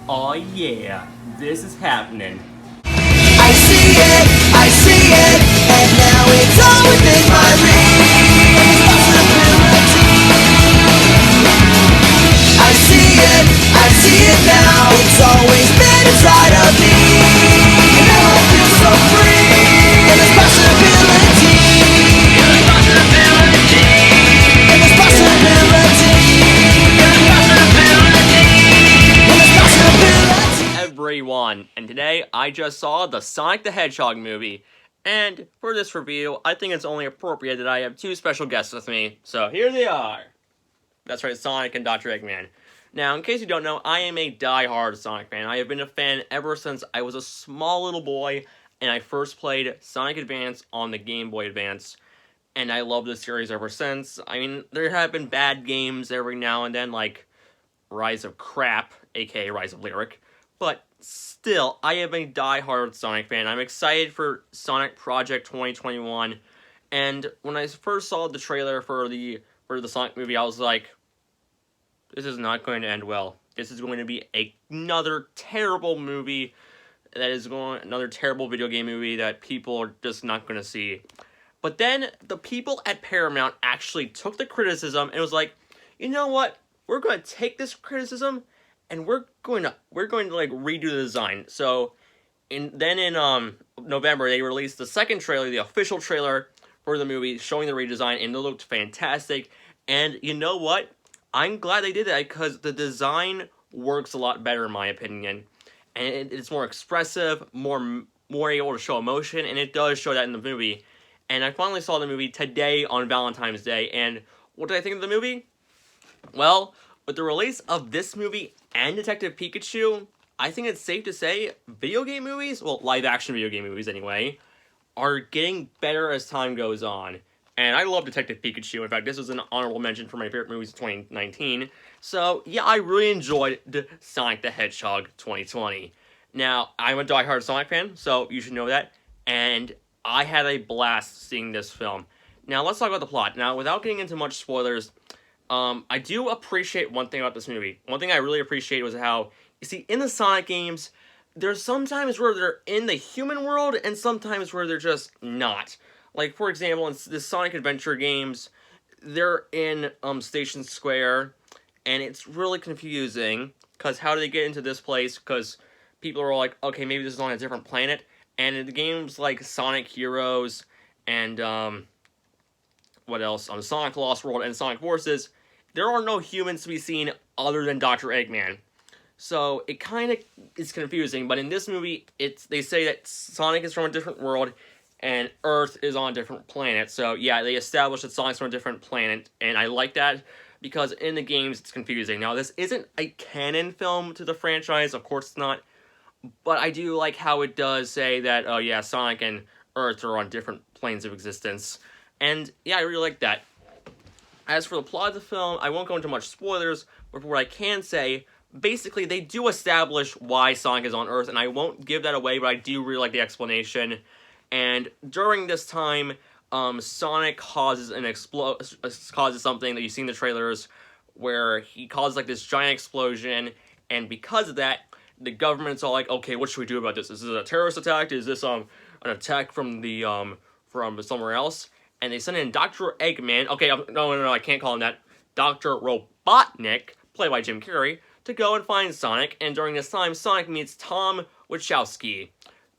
Oh yeah, this is happening. I see it, and now it's all within my reach. Possibility. I see it now. It's always been inside of me. Now I feel so free. And there's possibility. And there's possibility. And there's possibility. And there's possibility. And there's possibility. Everyone, and today I just saw the Sonic the Hedgehog movie. And for this review, I think it's only appropriate that I have two special guests with me. So here they are. That's right, Sonic and Dr. Eggman. Now, in case you don't know, I am a die-hard Sonic fan. I have been a fan ever since I was a small little boy, and I first played Sonic Advance on the Game Boy Advance. And I love this series ever since. I mean, there have been bad games every now and then, like Rise of Crap, aka Rise of Lyric. But still, I am a die-hard Sonic fan. I'm excited for Sonic Project 2021. And when I first saw the trailer for the Sonic movie, I was like, this is not going to end well. This is going to be another terrible movie another terrible video game movie that people are just not going to see. But then the people at Paramount actually took the criticism and was like, you know what? We're going to take this criticism and we're going to like redo the design. So in November they released the second trailer, the official trailer for the movie, showing the redesign, and it looked fantastic. And you know what? I'm glad they did that because the design works a lot better in my opinion, and it's more expressive, more able to show emotion, and it does show that in the movie. And I finally saw the movie today on Valentine's Day, and what did I think of the movie? Well, with the release of this movie and Detective Pikachu, I think it's safe to say video game movies, well, live-action video game movies anyway, are getting better as time goes on. And I love Detective Pikachu. In fact, this was an honorable mention for my favorite movies of 2019. So, yeah, I really enjoyed Sonic the Hedgehog 2020. Now, I'm a die-hard Sonic fan, so you should know that. And I had a blast seeing this film. Now, let's talk about the plot. Now, without getting into much spoilers, I do appreciate one thing about this movie. One thing I really appreciated was how, you see, in the Sonic games, there's sometimes where they're in the human world and sometimes where they're just not. Like, for example, in the Sonic Adventure games, they're in Station Square, and it's really confusing, because how do they get into this place? Because people are all like, okay, maybe this is on a different planet. And in the games like Sonic Heroes and, what else? Sonic Lost World and Sonic Forces, there are no humans to be seen other than Dr. Eggman. So it kind of is confusing, but in this movie, they say that Sonic is from a different world, and Earth is on a different planet. So yeah, they established that Sonic's from a different planet, and I like that because in the games it's confusing. Now, this isn't a canon film to the franchise, of course it's not, but I do like how it does say that, oh yeah, Sonic and Earth are on different planes of existence. And yeah, I really like that. As for the plot of the film, I won't go into much spoilers, but for what I can say, basically they do establish why Sonic is on Earth, and I won't give that away, but I do really like the explanation. And during this time, Sonic causes causes something that you see in the trailers, where he causes like this giant explosion, and because of that, the government's all like, okay, what should we do about this? Is this a terrorist attack? Is this an attack from from somewhere else? And they send in Dr. Eggman. Okay, no, I can't call him that. Dr. Robotnik, played by Jim Carrey, to go and find Sonic. And during this time, Sonic meets Tom Wachowski,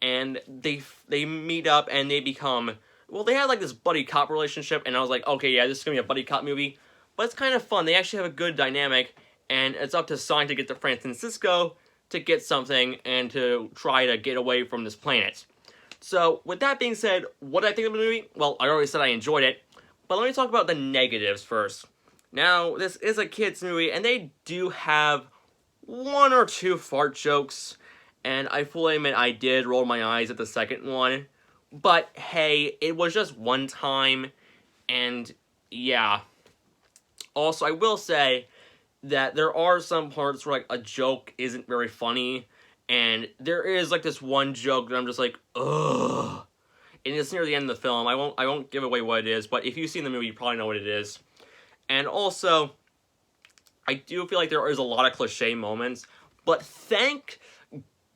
and they meet up and they become, well, they had like this buddy cop relationship, and I was like, okay, yeah, this is gonna be a buddy cop movie, but it's kind of fun. They actually have a good dynamic, and it's up to Sonic to get to San Francisco to get something and to try to get away from this planet. So, with that being said, what did I think of the movie? Well, I already said I enjoyed it, but let me talk about the negatives first. Now, this is a kids movie, and they do have one or two fart jokes, and I fully admit I did roll my eyes at the second one, but hey, it was just one time, and yeah. Also, I will say that there are some parts where like a joke isn't very funny, and there is like this one joke that I'm just like, ugh. And it's near the end of the film. I won't give away what it is, but if you've seen the movie, you probably know what it is. And also, I do feel like there is a lot of cliche moments, But thank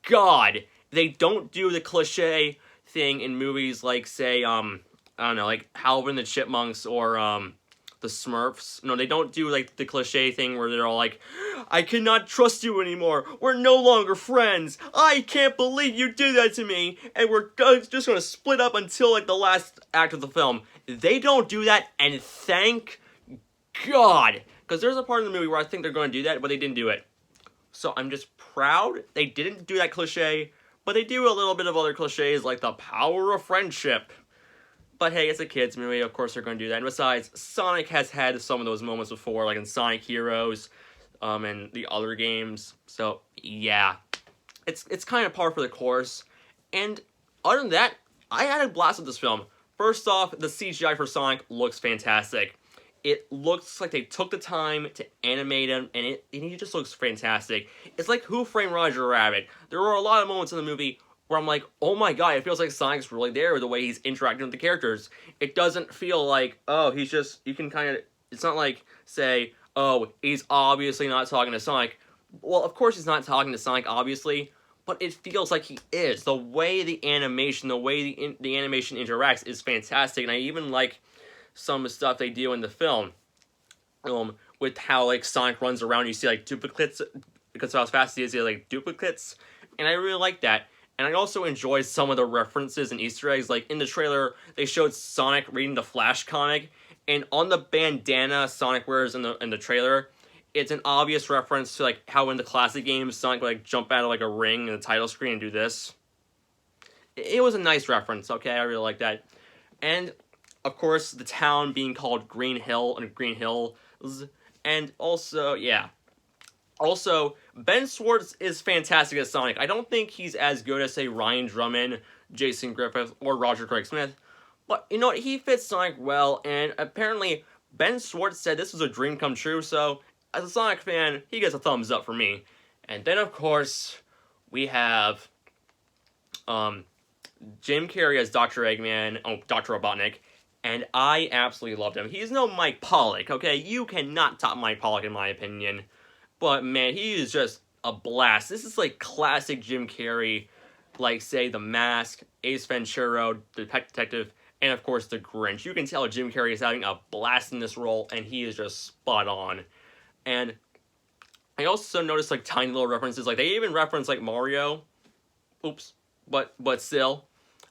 God they don't do the cliche thing in movies like, say, I don't know, like Alvin and the Chipmunks or the Smurfs. No, they don't do like the cliche thing where they're all like, I cannot trust you anymore. We're no longer friends. I can't believe you did that to me. And we're just gonna split up until like the last act of the film. They don't do that, and thank God. Because there's a part of the movie where I think they're going to do that, but they didn't do it. So I'm just proud they didn't do that cliche, but they do a little bit of other cliches like the power of friendship. But hey, it's a kids movie, of course they're going to do that. And besides, Sonic has had some of those moments before, like in Sonic Heroes, and the other games. So yeah, it's kind of par for the course. And other than that, I had a blast with this film. First off, the CGI for Sonic looks fantastic. It looks like they took the time to animate him, and he just looks fantastic. It's like Who Framed Roger Rabbit. There were a lot of moments in the movie where I'm like, oh my god, it feels like Sonic's really there with the way he's interacting with the characters. It doesn't feel like, oh, he's just, you can kind of, it's not like, say, oh, he's obviously not talking to Sonic. Well, of course he's not talking to Sonic, obviously, but it feels like he is. The way the animation, the way the animation interacts is fantastic, and I even like some of the stuff they do in the film, with how, like, Sonic runs around, you see, like, duplicates, because of how fast he is, you see, like, duplicates, and I really like that. And I also enjoy some of the references and Easter eggs, like, in the trailer, they showed Sonic reading the Flash comic, and on the bandana Sonic wears in the trailer, it's an obvious reference to, like, how in the classic games, Sonic would, like, jump out of, like, a ring in the title screen and do this. It was a nice reference, okay, I really like that. And of course, the town being called Green Hill and Green Hills. And also, yeah. Also, Ben Schwartz is fantastic as Sonic. I don't think he's as good as, say, Ryan Drummond, Jason Griffith, or Roger Craig Smith. But, you know what, he fits Sonic well, and apparently Ben Schwartz said this was a dream come true, so as a Sonic fan, he gets a thumbs up for me. And then, of course, we have Jim Carrey as Dr. Eggman, Dr. Robotnik. And I absolutely loved him. He's no Mike Pollock, okay? You cannot top Mike Pollock in my opinion. But man, he is just a blast. This is like classic Jim Carrey, like say The Mask, Ace Ventura, The Pet Detective, and of course The Grinch. You can tell Jim Carrey is having a blast in this role, and he is just spot on. And I also noticed like tiny little references, like they even reference like Mario. Oops, but still,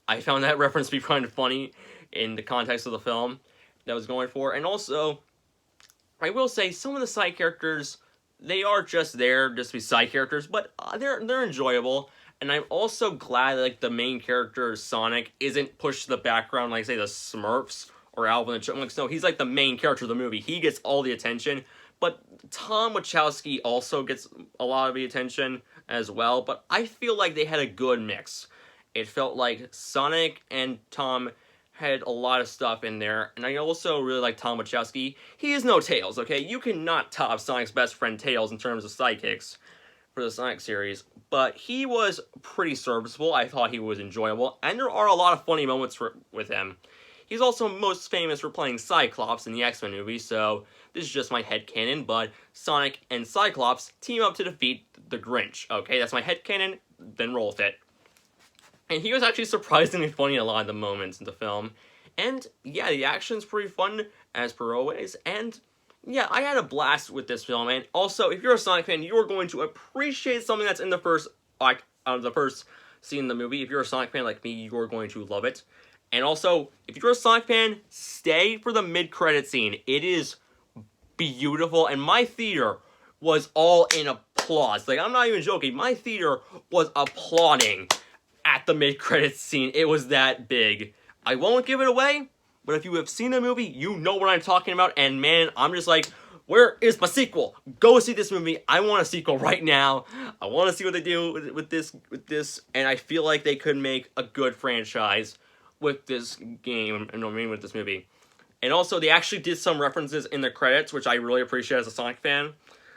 I found that reference to be kind of funny in the context of the film that I was going for. And also, I will say, some of the side characters, they are just there just to be side characters, but they're enjoyable. And I'm also glad that, like, the main character, Sonic, isn't pushed to the background like, say, the Smurfs or Alvin and the Chipmunks. No, he's like the main character of the movie. He gets all the attention, but Tom Wachowski also gets a lot of the attention as well. But I feel like they had a good mix. It felt like Sonic and Tom had a lot of stuff in there, and I also really like Tom Wachowski. He is no Tails, okay? You cannot top Sonic's best friend Tails in terms of sidekicks for the Sonic series, but he was pretty serviceable. I thought he was enjoyable, and there are a lot of funny moments with him. He's also most famous for playing Cyclops in the X-Men movie, so this is just my headcanon, but Sonic and Cyclops team up to defeat the Grinch, okay? That's my headcanon, then roll with it. And he was actually surprisingly funny in a lot of the moments in the film. And yeah, the action's pretty fun, as per always. And yeah, I had a blast with this film. And also, if you're a Sonic fan, you're going to appreciate something that's in the first scene in the movie. If you're a Sonic fan like me, you're going to love it. And also, if you're a Sonic fan, stay for the mid-credit scene. It is beautiful, and my theater was all in applause. Like, I'm not even joking. My theater was applauding at the mid-credits scene. It was that big. I won't give it away, but if you have seen the movie, you know what I'm talking about, and man, I'm just like, where is my sequel? Go see this movie. I want a sequel right now. I want to see what they do with this, and I feel like they could make a good franchise with this game, and I mean with this movie. And also, they actually did some references in the credits, which I really appreciate as a Sonic fan.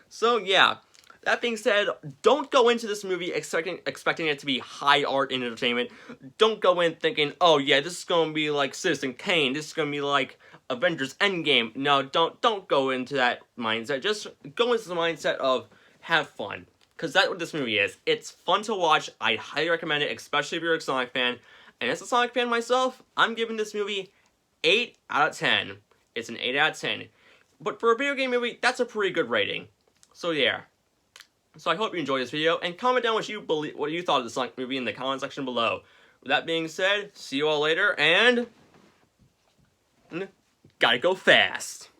So yeah, that being said, don't go into this movie expecting it to be high art and entertainment. Don't go in thinking, oh yeah, this is going to be like Citizen Kane, this is going to be like Avengers Endgame. No, don't go into that mindset. Just go into the mindset of have fun. Because that's what this movie is. It's fun to watch. I highly recommend it, especially if you're a Sonic fan. And as a Sonic fan myself, I'm giving this movie 8 out of 10. It's an 8 out of 10. But for a video game movie, that's a pretty good rating. So yeah. So I hope you enjoyed this video, and comment down what you thought of the Sonic movie in the comment section below. With that being said, see you all later, and gotta go fast.